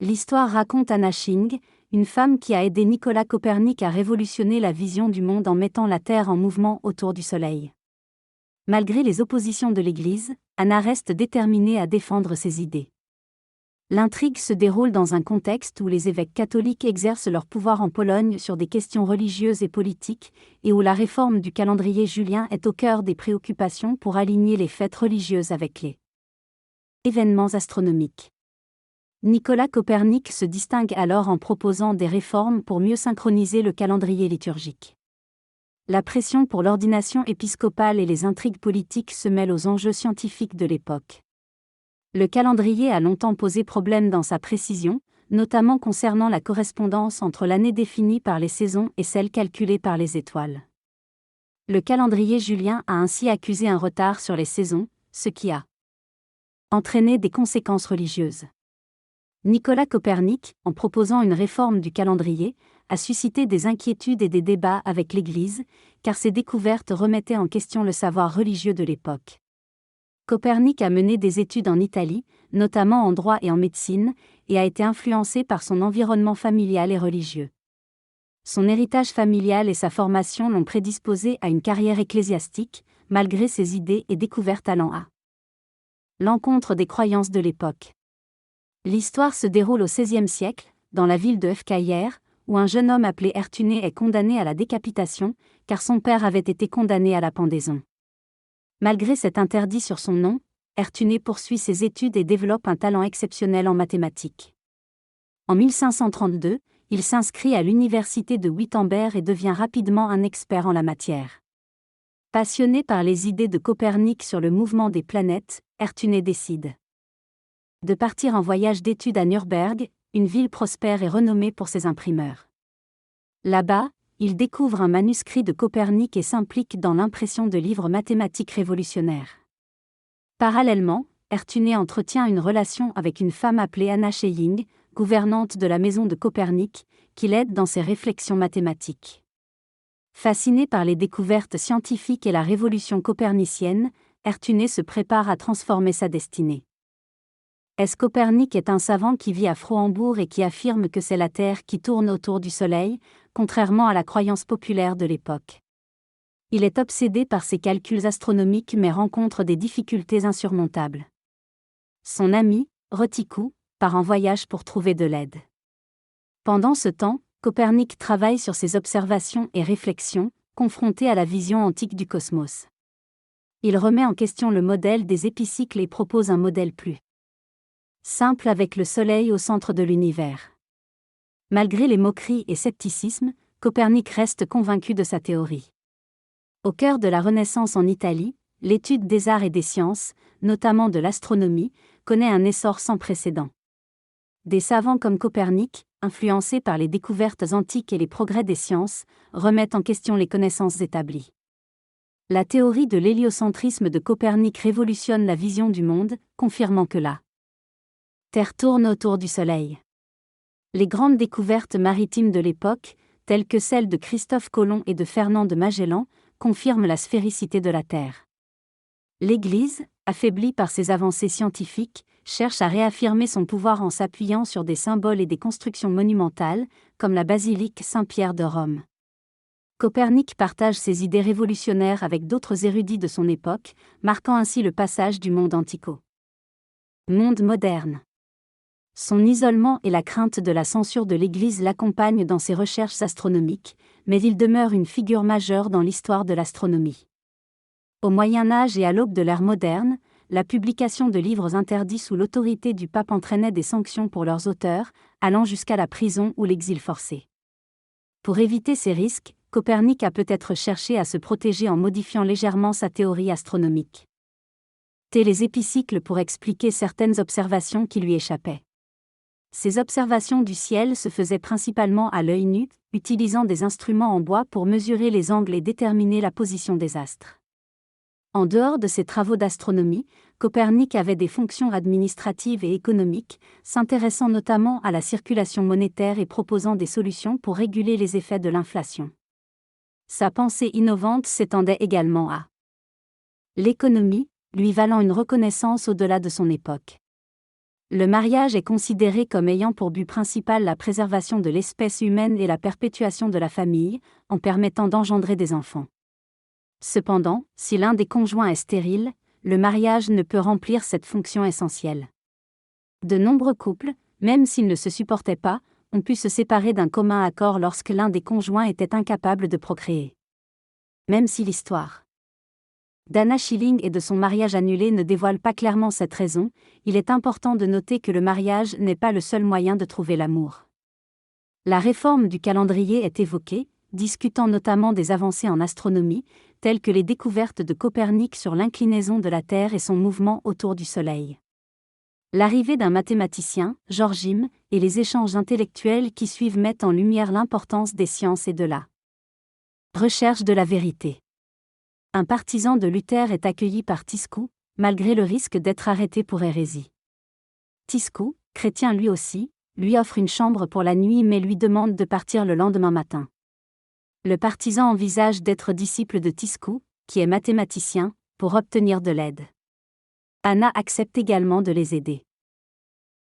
L'histoire raconte Anna Ching, une femme qui a aidé Nicolas Copernic à révolutionner la vision du monde en mettant la Terre en mouvement autour du Soleil. Malgré les oppositions de l'Église, Anna reste déterminée à défendre ses idées. L'intrigue se déroule dans un contexte où les évêques catholiques exercent leur pouvoir en Pologne sur des questions religieuses et politiques, et où la réforme du calendrier julien est au cœur des préoccupations pour aligner les fêtes religieuses avec les événements astronomiques. Nicolas Copernic se distingue alors en proposant des réformes pour mieux synchroniser le calendrier liturgique. La pression pour l'ordination épiscopale et les intrigues politiques se mêlent aux enjeux scientifiques de l'époque. Le calendrier a longtemps posé problème dans sa précision, notamment concernant la correspondance entre l'année définie par les saisons et celle calculée par les étoiles. Le calendrier julien a ainsi accusé un retard sur les saisons, ce qui a entraîné des conséquences religieuses. Nicolas Copernic, en proposant une réforme du calendrier, a suscité des inquiétudes et des débats avec l'Église, car ses découvertes remettaient en question le savoir religieux de l'époque. Copernic a mené des études en Italie, notamment en droit et en médecine, et a été influencé par son environnement familial et religieux. Son héritage familial et sa formation l'ont prédisposé à une carrière ecclésiastique, malgré ses idées et découvertes allant à l'encontre des croyances de l'époque. L'histoire se déroule au XVIe siècle, dans la ville de Fkaïer, où un jeune homme appelé Ertuné est condamné à la décapitation, car son père avait été condamné à la pendaison. Malgré cet interdit sur son nom, Ertuné poursuit ses études et développe un talent exceptionnel en mathématiques. En 1532, il s'inscrit à l'université de Wittenberg et devient rapidement un expert en la matière. Passionné par les idées de Copernic sur le mouvement des planètes, Ertuné décide de partir en voyage d'études à Nuremberg, une ville prospère et renommée pour ses imprimeurs. Là-bas, il découvre un manuscrit de Copernic et s'implique dans l'impression de livres mathématiques révolutionnaires. Parallèlement, Ertuné entretient une relation avec une femme appelée Anna Ching, gouvernante de la maison de Copernic, qui l'aide dans ses réflexions mathématiques. Fasciné par les découvertes scientifiques et la révolution copernicienne, Ertuné se prépare à transformer sa destinée. Copernic est un savant qui vit à Frauenbourg et qui affirme que c'est la Terre qui tourne autour du Soleil, contrairement à la croyance populaire de l'époque. Il est obsédé par ses calculs astronomiques mais rencontre des difficultés insurmontables. Son ami, Rotikou, part en voyage pour trouver de l'aide. Pendant ce temps, Copernic travaille sur ses observations et réflexions, confronté à la vision antique du cosmos. Il remet en question le modèle des épicycles et propose un modèle plus simple avec le Soleil au centre de l'univers. Malgré les moqueries et scepticisme, Copernic reste convaincu de sa théorie. Au cœur de la Renaissance en Italie, l'étude des arts et des sciences, notamment de l'astronomie, connaît un essor sans précédent. Des savants comme Copernic, influencés par les découvertes antiques et les progrès des sciences, remettent en question les connaissances établies. La théorie de l'héliocentrisme de Copernic révolutionne la vision du monde, confirmant que la Terre tourne autour du Soleil. Les grandes découvertes maritimes de l'époque, telles que celles de Christophe Colomb et de Fernand de Magellan, confirment la sphéricité de la Terre. L'Église, affaiblie par ces avancées scientifiques, cherche à réaffirmer son pouvoir en s'appuyant sur des symboles et des constructions monumentales, comme la basilique Saint-Pierre de Rome. Copernic partage ses idées révolutionnaires avec d'autres érudits de son époque, marquant ainsi le passage du monde antico monde moderne. Son isolement et la crainte de la censure de l'Église l'accompagnent dans ses recherches astronomiques, mais il demeure une figure majeure dans l'histoire de l'astronomie. Au Moyen Âge et à l'aube de l'ère moderne, la publication de livres interdits sous l'autorité du pape entraînait des sanctions pour leurs auteurs, allant jusqu'à la prison ou l'exil forcé. Pour éviter ces risques, Copernic a peut-être cherché à se protéger en modifiant légèrement sa théorie astronomique. Les épicycles pour expliquer certaines observations qui lui échappaient. Ces observations du ciel se faisaient principalement à l'œil nu, utilisant des instruments en bois pour mesurer les angles et déterminer la position des astres. En dehors de ses travaux d'astronomie, Copernic avait des fonctions administratives et économiques, s'intéressant notamment à la circulation monétaire et proposant des solutions pour réguler les effets de l'inflation. Sa pensée innovante s'étendait également à l'économie, lui valant une reconnaissance au-delà de son époque. Le mariage est considéré comme ayant pour but principal la préservation de l'espèce humaine et la perpétuation de la famille, en permettant d'engendrer des enfants. Cependant, si l'un des conjoints est stérile, le mariage ne peut remplir cette fonction essentielle. De nombreux couples, même s'ils ne se supportaient pas, ont pu se séparer d'un commun accord lorsque l'un des conjoints était incapable de procréer. Même si l'histoire d'Anna Schilling et de son mariage annulé ne dévoile pas clairement cette raison, il est important de noter que le mariage n'est pas le seul moyen de trouver l'amour. La réforme du calendrier est évoquée, discutant notamment des avancées en astronomie, telles que les découvertes de Copernic sur l'inclinaison de la Terre et son mouvement autour du Soleil. L'arrivée d'un mathématicien, Georgim, et les échanges intellectuels qui suivent mettent en lumière l'importance des sciences et de la recherche de la vérité. Un partisan de Luther est accueilli par Tiscu, malgré le risque d'être arrêté pour hérésie. Tiscu, chrétien lui aussi, lui offre une chambre pour la nuit mais lui demande de partir le lendemain matin. Le partisan envisage d'être disciple de Tiscu, qui est mathématicien, pour obtenir de l'aide. Anna accepte également de les aider.